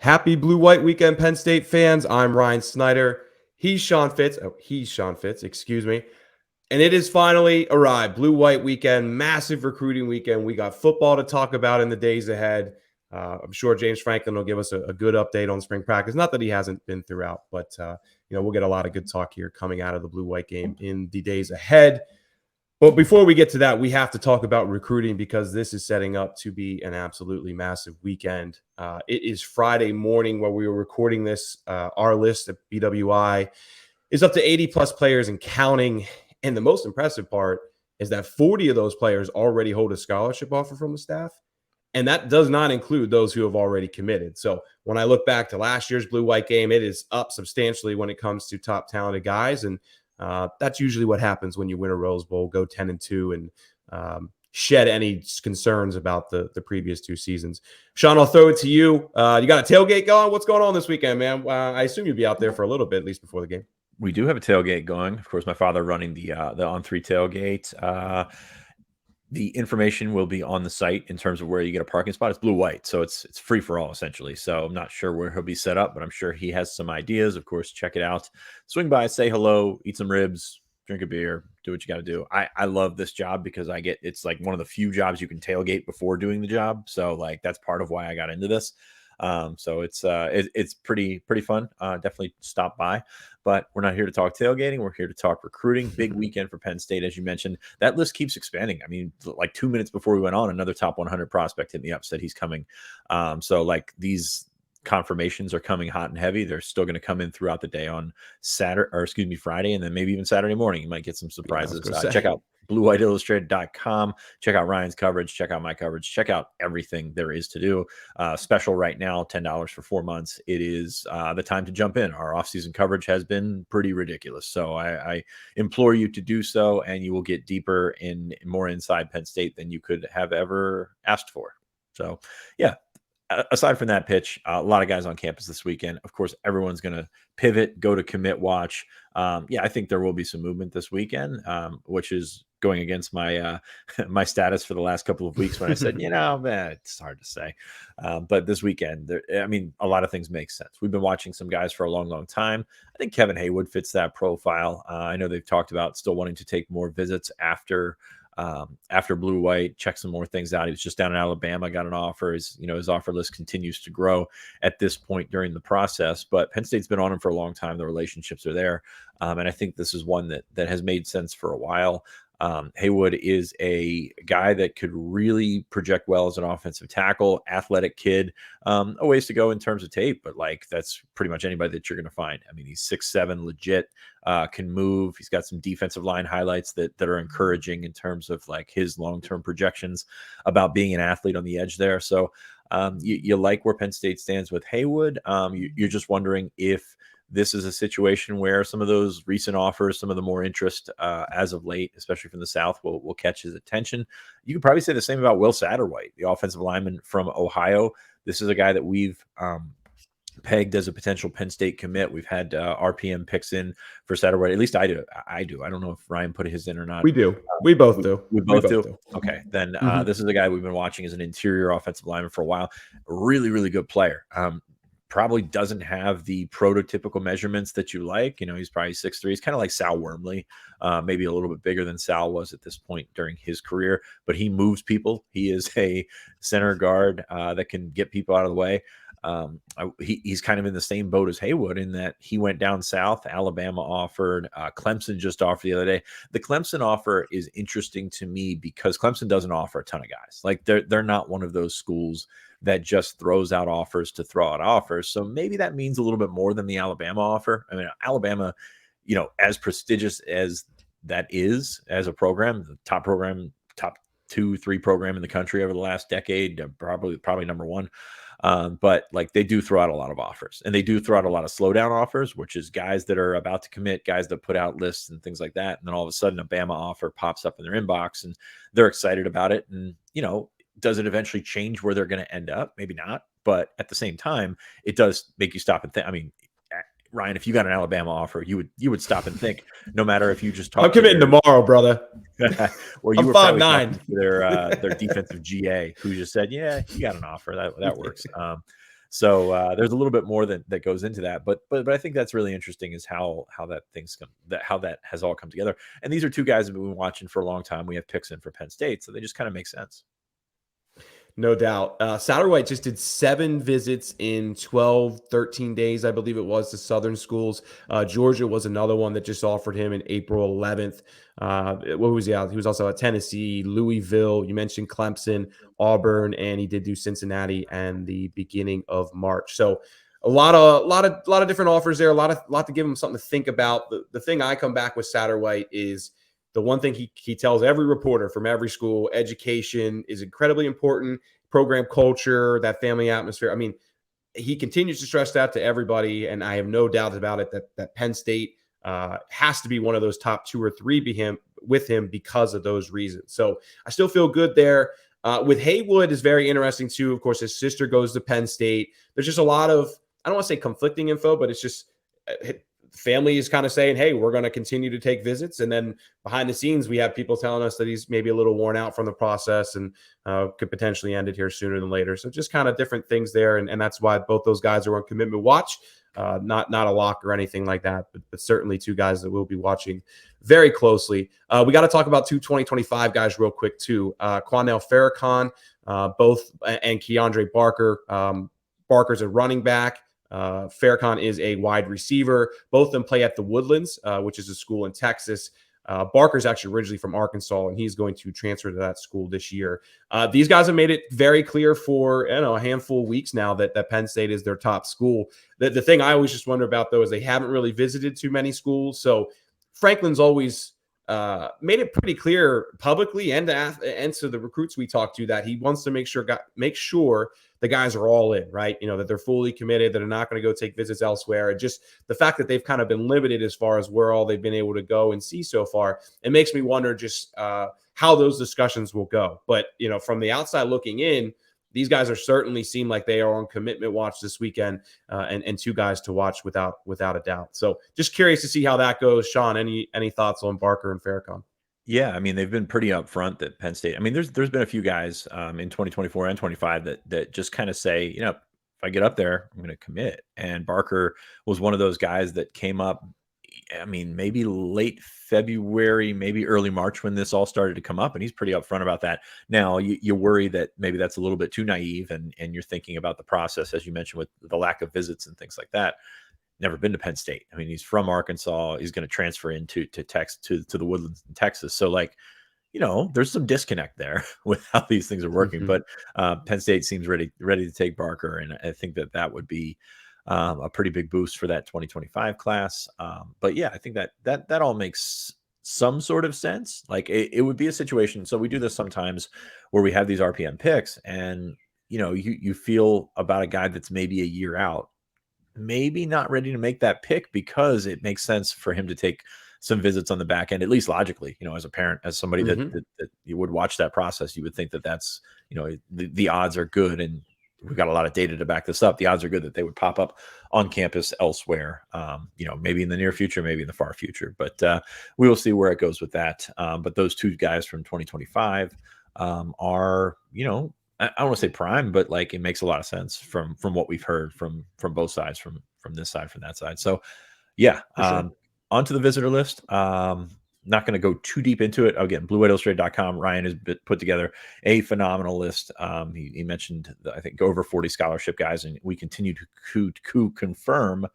Happy Blue White Weekend, Penn State fans. I'm Ryan Snyder. He's Sean Fitz. Excuse me. And it has finally arrived. Blue White Weekend, massive recruiting weekend. We got football to talk about in the days ahead. I'm sure James Franklin will give us a good update on spring practice. Not that he hasn't been throughout, but we'll get a lot of good talk here coming out of the Blue White game in the days ahead. But before we get to that, we have to talk about recruiting because this is setting up to be an absolutely massive weekend. It is Friday morning where we were recording this. Our list at BWI is up to 80-plus players and counting. And the most impressive part is that 40 of those players already hold a scholarship offer from the staff. And that does not include those who have already committed. So when I look back to last year's Blue-White game, it is up substantially when it comes to top talented guys. And that's usually what happens when you win a Rose Bowl, go 10-2, and shed any concerns about the previous two seasons. Sean, I'll throw it to you. You got a tailgate going? What's going on this weekend, man? I assume you'll be out there for a little bit, at least before the game. We do have a tailgate going. Of course, my father running the On3 tailgate. The information will be on the site in terms of where you get a parking spot. It's blue-white, so it's free for all, essentially. So I'm not sure where he'll be set up, but I'm sure he has some ideas. Of course, check it out. Swing by, say hello, eat some ribs, drink a beer, do what you got to do. I love this job because it's like one of the few jobs you can tailgate before doing the job. So like that's part of why I got into this. So it's pretty fun. Definitely stop by, but we're not here to talk tailgating. We're here to talk recruiting. Big weekend for Penn State, as you mentioned. That list keeps expanding. I mean, like 2 minutes before we went on, another top 100 prospect hit me up, said he's coming. So like these confirmations are coming hot and heavy. They're still going to come in throughout the day on Friday, and then maybe even Saturday morning. You might get some surprises. Check out BlueWhiteIllustrated.com. Check out Ryan's coverage. Check out my coverage. Check out everything there is to do. Special right now, $10 for 4 months. It is the time to jump in. Our offseason coverage has been pretty ridiculous. So I implore you to do so, and you will get deeper in more inside Penn State than you could have ever asked for. So, yeah. Aside from that pitch, a lot of guys on campus this weekend. Of course, everyone's going to pivot, go to commit watch. I think there will be some movement this weekend, which is going against my my status for the last couple of weeks when I said, it's hard to say. But this weekend, a lot of things make sense. We've been watching some guys for a long, long time. I think Kevin Haywood fits that profile. I know they've talked about still wanting to take more visits after Blue White, check some more things out. He was just down in Alabama, got an offer. His offer list continues to grow at this point during the process, but Penn State's been on him for a long time. The relationships are there. And I think this is one that has made sense for a while. Haywood is a guy that could really project well as an offensive tackle, athletic kid, a ways to go in terms of tape, but like that's pretty much anybody that you're going to find. I mean, he's 6'7", legit, can move. He's got some defensive line highlights that are encouraging in terms of like his long-term projections about being an athlete on the edge there. So you like where Penn State stands with Haywood. You're just wondering if this is a situation where some of those recent offers, some of the more interest as of late, especially from the South, will catch his attention. You could probably say the same about Will Satterwhite, the offensive lineman from Ohio. This is a guy that we've pegged as a potential Penn State commit. We've had RPM picks in for Satterwhite. At least I do. I don't know if Ryan put his in or not. We do. We both do. We both do. Okay. Then this is a guy we've been watching as an interior offensive lineman for a while. Really, really good player. Probably doesn't have the prototypical measurements that you like. He's probably 6'3". He's kind of like Sal Wormley, maybe a little bit bigger than Sal was at this point during his career, but he moves people. He is a center guard that can get people out of the way. He's kind of in the same boat as Haywood in that he went down south. Alabama offered, Clemson just offered the other day. The Clemson offer is interesting to me because Clemson doesn't offer a ton of guys. Like they're not one of those schools that just throws out offers to throw out offers. So maybe that means a little bit more than the Alabama offer. I mean, Alabama, as prestigious as that is as a program, the top 2-3 program in the country over the last decade, probably number one. But like they do throw out a lot of offers, and they do throw out a lot of slowdown offers, which is guys that are about to commit, guys that put out lists and things like that. And then all of a sudden a Bama offer pops up in their inbox and they're excited about it. And, does it eventually change where they're going to end up? Maybe not. But at the same time, it does make you stop and think. I mean, Ryan, if you got an Alabama offer, you would stop and think, no matter if you just talk. I'm committing tomorrow, brother. Well, you were 5'9". their defensive GA who just said, "Yeah, you got an offer that works." So there's a little bit more that goes into that, but I think that's really interesting is how that has all come together. And these are two guys that we've been watching for a long time. We have picks in for Penn State, so they just kind of make sense. No doubt. Satterwhite just did 7 visits in 12, 13 days, I believe it was, to Southern schools. Georgia was another one that just offered him in April 11th. What was he out? He was also at Tennessee, Louisville. You mentioned Clemson, Auburn, and he did do Cincinnati and the beginning of March. So a lot of different offers there. A lot to give him something to think about. The thing I come back with Satterwhite is the one thing he tells every reporter from every school: education is incredibly important, program culture, that family atmosphere. I mean, he continues to stress that to everybody, and I have no doubt about it that Penn State has to be one of those top 2 or 3 with him because of those reasons. So I still feel good there. With Haywood is very interesting too. Of course, his sister goes to Penn State. There's just a lot of, I don't want to say conflicting info, but it's just family is kind of saying, hey, we're going to continue to take visits. And then behind the scenes, we have people telling us that he's maybe a little worn out from the process and could potentially end it here sooner than later. So just kind of different things there. And that's why both those guys are on commitment watch, not a lock or anything like that, but certainly 2 guys that we'll be watching very closely. We got to talk about 2 2025 guys real quick too. Quanell Farrakhan, both, and Keandre Barker. Barker's a running back. Farrakhan is a wide receiver. Both of them play at the Woodlands, which is a school in Texas. Barker's actually originally from Arkansas, and he's going to transfer to that school this year. These guys have made it very clear for a handful of weeks now that Penn State is their top school. The thing I always just wonder about, though, is they haven't really visited too many schools. So Franklin's always made it pretty clear publicly and to the recruits we talked to that he wants to make sure the guys are all in, right? That they're fully committed, that they're not going to go take visits elsewhere. And just the fact that they've kind of been limited as far as where all they've been able to go and see so far, it makes me wonder just how those discussions will go. But, from the outside looking in, these guys are certainly seem like they are on commitment watch this weekend, and 2 guys to watch without a doubt. So just curious to see how that goes. Sean, any thoughts on Barker and Farrakhan? Yeah, I mean, they've been pretty upfront that Penn State. I mean, there's been a few guys in 2024 and 25 that just kind of say, if I get up there, I'm going to commit. And Barker was one of those guys that came up. I mean, maybe late February, maybe early March when this all started to come up, and he's pretty upfront about that. Now, you worry that maybe that's a little bit too naive, and you're thinking about the process, as you mentioned, with the lack of visits and things like that. Never been to Penn State. I mean, he's from Arkansas. He's going to transfer into Texas to the Woodlands in Texas. So, there's some disconnect there with how these things are working. Mm-hmm. But Penn State seems ready to take Barker, and I think that would be a pretty big boost for that 2025 class. But yeah, I think that all makes some sort of sense. Like it would be a situation. So we do this sometimes where we have these RPM picks, and you feel about a guy that's maybe a year out, maybe not ready to make that pick because it makes sense for him to take some visits on the back end, at least logically, as a parent, as somebody that you would watch that process, you would think that that's, the odds are good. And we've got a lot of data to back this up. The odds are good that they would pop up on campus elsewhere, maybe in the near future, maybe in the far future, but we will see where it goes with that. But those 2 guys from 2025 are, I don't want to say prime, but it makes a lot of sense from what we've heard from both sides, from this side, from that side. So yeah, Sure. onto the visitor list. Not going to go too deep into it. Again, BlueWhiteIllustrated.com. Ryan has put together a phenomenal list. He mentioned, I think, over 40 scholarship guys, and we continue to confirm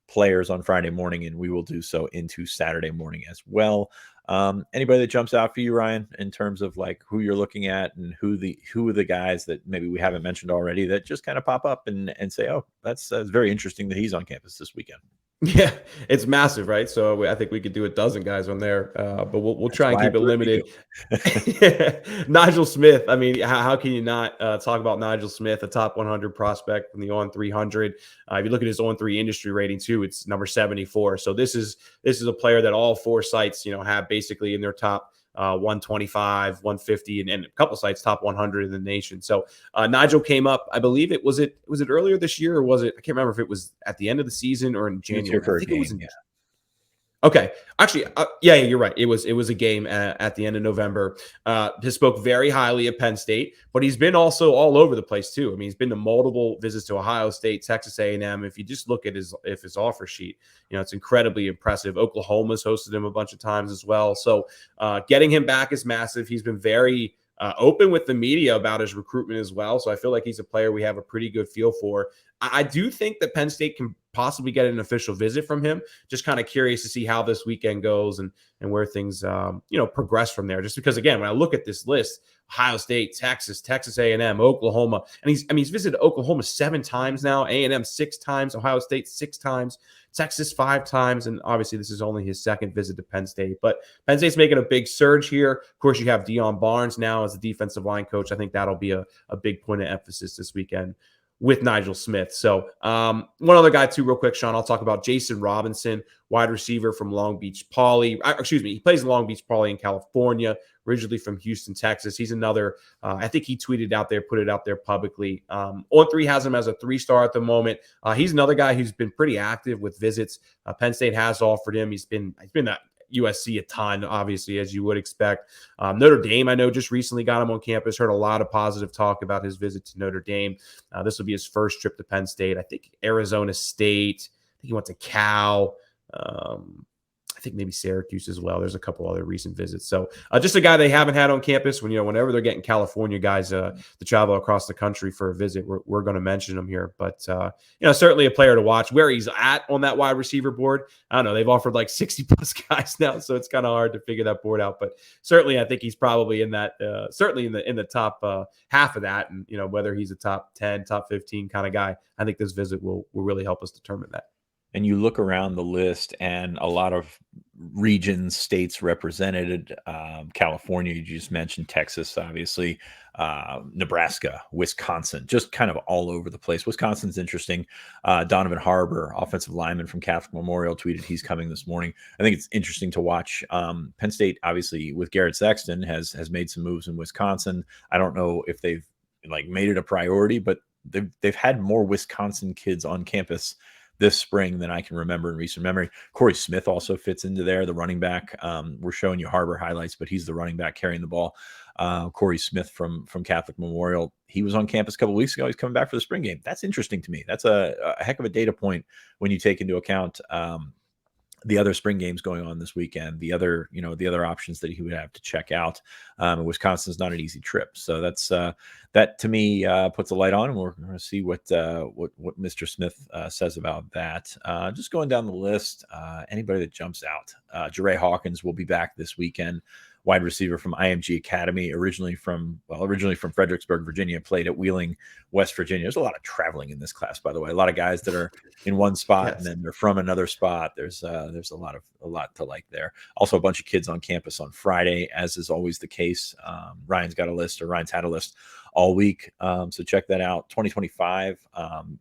players on Friday morning, and we will do so into Saturday morning as well. Anybody that jumps out for you, Ryan, in terms of who you're looking at and who are the guys that maybe we haven't mentioned already that just kind of pop up and say, oh, that's very interesting that he's on campus this weekend. Yeah, it's massive, right? So I think we could do a dozen guys on there, but we'll try and keep it limited. Nigel Smith. I mean, how can you not talk about Nigel Smith, a top 100 prospect from the on 300? If you look at his on 3 industry rating too, it's number 74. So this is a player that all 4 sites have basically in their top 125, 150, and a couple sites top 100 in the nation. So Nigel came up, I believe was it earlier this year, or was it? I can't remember if it was at the end of the season or in January. I think it was in Okay. Actually, yeah, you're right. It was a game at the end of November. He spoke very highly of Penn State, but he's been also all over the place too. I mean, he's been to multiple visits to Ohio State, Texas A&M. If you just look at his offer sheet, it's incredibly impressive. Oklahoma's hosted him a bunch of times as well. So getting him back is massive. He's been very open with the media about his recruitment as well. So I feel like he's a player we have a pretty good feel for. I do think that Penn State can possibly get an official visit from him. Just kind of curious to see how this weekend goes and where things progress from there. Just because, again, when I look at this list, Ohio State, Texas, Texas A&M, Oklahoma, and he's visited Oklahoma 7 times now, A&M 6 times, Ohio State 6 times, Texas 5 times, and obviously this is only his second visit to Penn State. But Penn State's making a big surge here. Of course, you have Deion Barnes now as the defensive line coach. I think that'll be a big point of emphasis this weekend with Nigel Smith. So one other guy too, real quick, Sean, I'll talk about Jason Robinson, wide receiver from Long Beach Poly. He plays in Long Beach Poly in California, originally from Houston, Texas. He's another, I think he tweeted out there, put it out there publicly. On3 has him as a 3-star at the moment. He's another guy who's been pretty active with visits. Penn State has offered him. He's been at USC a ton, obviously, as you would expect. Notre Dame, I know, just recently got him on campus. Heard a lot of positive talk about his visit to Notre Dame. This will be his first trip to Penn State. I think Arizona State. I think he went to Cal. I think maybe Syracuse as well. There's a couple other recent visits. So just a guy they haven't had on campus. Whenever they're getting California guys to travel across the country for a visit, we're going to mention him here. But certainly a player to watch. Where he's at on that wide receiver board, I don't know. They've offered like 60 plus guys now, so it's kind of hard to figure that board out. But certainly, I think he's probably in that. Certainly in the top half of that, and whether he's a top 10, top 15 kind of guy, I think this visit will really help us determine that. And you look around the list and a lot of regions, states represented, California, you just mentioned, Texas, obviously, Nebraska, Wisconsin, just kind of all over the place. Wisconsin's interesting. Donovan Harbor, offensive lineman from Catholic Memorial, tweeted he's coming this morning. I think it's interesting to watch. Penn State, obviously, with Garrett Sexton, has made some moves in Wisconsin. I don't know if they've made it a priority, but they've had more Wisconsin kids on campus this spring than I can remember in recent memory. Corey Smith also fits into there, the running back. We're showing you Harbor highlights, but he's the running back carrying the ball. Corey Smith from Catholic Memorial, he was on campus a couple of weeks ago. He's coming back for the spring game. That's interesting to me. That's a heck of a data point when you take into account the other spring games going on this weekend, the other options that he would have to check out. Wisconsin's not an easy trip. So that's that to me puts a light on, and we're going to see what Mr. Smith says about that. Just going down the list, anybody that jumps out. Jeray Hawkins will be back this weekend. Wide receiver from IMG Academy, originally from Fredericksburg, Virginia, played at Wheeling, West Virginia. There's a lot of traveling in this class, by the way. A lot of guys that are in one spot Yes. and then they're from another spot. There's a lot to like there. Also, a bunch of kids on campus on Friday, as is always the case. Ryan's had a list all week. So check that out. 2025.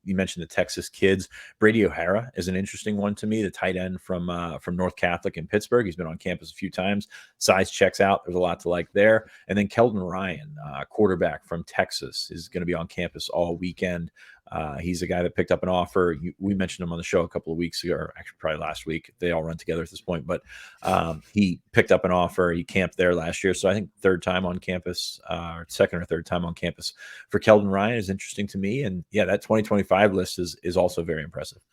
You mentioned the Texas kids. Brady O'Hara is an interesting one to me, the tight end from North Catholic in Pittsburgh. He's been on campus a few times. Size checks out. There's a lot to like there. And then Keldon Ryan, quarterback from Texas, is going to be on campus all weekend. He's a guy that picked up an offer. We mentioned him on the show a couple of weeks ago, or actually probably last week. They all run together at this point, but he picked up an offer. He camped there last year. So I think third time on campus, or second or third time on campus for Keldon Ryan is interesting to me. And yeah, that 2025 list is also very impressive.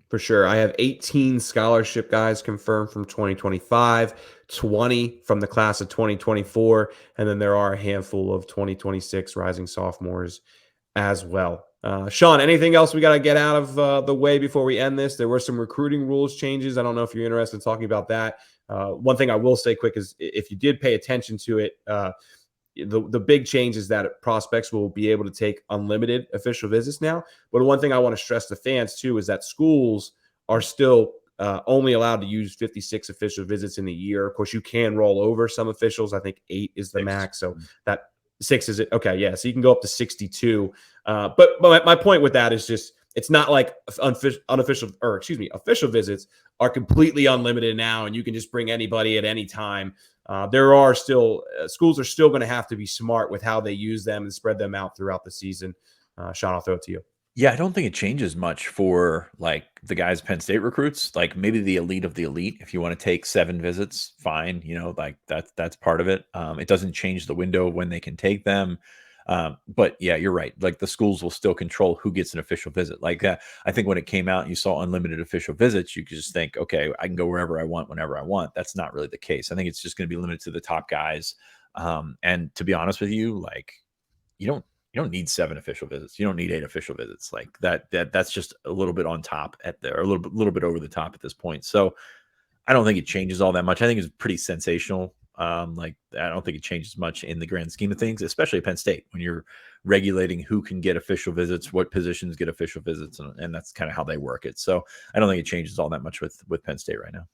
For sure. I have 18 scholarship guys confirmed from 2025, 20 from the class of 2024, and then there are a handful of 2026 rising sophomores as well. Sean, anything else we got to get out of the way before we end this? There were some recruiting rules changes. I don't know if you're interested in talking about that. One thing I will say quick is if you did pay attention to it, the big change is that prospects will be able to take unlimited official visits now. But one thing I want to stress to fans too is that schools are still only allowed to use 56 official visits in a year. Of course, you can roll over some officials. I think 8 is the max. So that 6 is it. Okay. Yeah. So you can go up to 62. But my point with that is just, it's not like official visits are completely unlimited now, and you can just bring anybody at any time. There are still schools are still going to have to be smart with how they use them and spread them out throughout the season. Sean, I'll throw it to you. Yeah, I don't think it changes much for like the guys Penn State recruits. Like maybe the elite of the elite. If you want to take 7 visits, fine. Like that's part of it. It doesn't change the window when they can take them. But yeah, you're right. Like the schools will still control who gets an official visit. Like I think when it came out, and you saw unlimited official visits. You could just think, okay, I can go wherever I want, whenever I want. That's not really the case. I think it's just going to be limited to the top guys. And to be honest with you, like you don't you don't need 7 official visits. You don't need 8 official visits. Like that's just a little bit on top at there, a little bit over the top at this point. So I don't think it changes all that much. I think it's pretty sensational. Like I don't think it changes much in the grand scheme of things, especially at Penn State when you're regulating who can get official visits, what positions get official visits, and that's kind of how they work it. So I don't think it changes all that much with Penn State right now.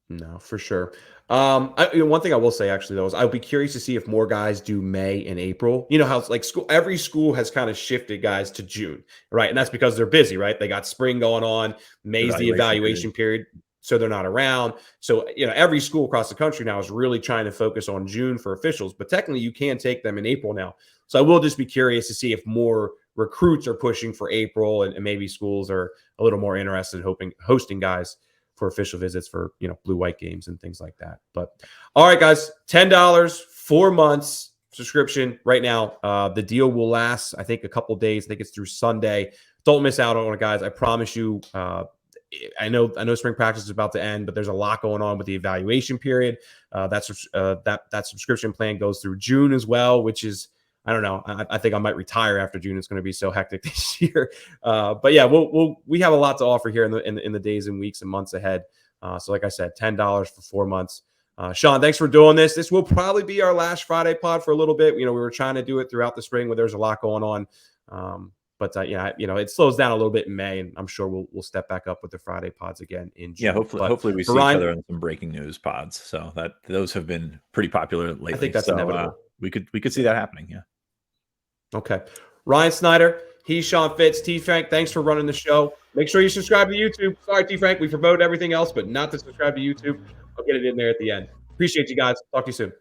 No, for sure. One thing I will say actually though is I'll be curious to see if more guys do May and April. You know how it's like every school has kind of shifted guys to June, right? And that's because they're busy, right? They got spring going on, May's the evaluation period, so they're not around. So every school across the country now is really trying to focus on June for officials, but technically you can take them in April now. So I will just be curious to see if more recruits are pushing for April, and maybe schools are a little more interested in hosting guys for official visits for blue white games and things like that. But all right, guys, $10, 4 months subscription right now. The deal will last, I think, a couple days. I think it's through Sunday. Don't miss out on it, guys. I promise you. I know spring practice is about to end, but there's a lot going on with the evaluation period. That subscription plan goes through June as well, which is, I don't know. I think I might retire after June. It's going to be so hectic this year. But yeah, we have a lot to offer here in the days and weeks and months ahead. So like I said, $10 for 4 months. Sean, thanks for doing this. This will probably be our last Friday pod for a little bit. We were trying to do it throughout the spring where there's a lot going on. But it slows down a little bit in May, and I'm sure we'll step back up with the Friday pods again in June. Yeah, hopefully we see each other in some breaking news pods. So those have been pretty popular lately. I think that's inevitable. We could see that happening. Yeah. Okay. Ryan Snyder, he's Sean Fitz. T. Frank, thanks for running the show. Make sure you subscribe to YouTube. Sorry, T. Frank, we promoted everything else, but not to subscribe to YouTube. I'll get it in there at the end. Appreciate you guys. Talk to you soon.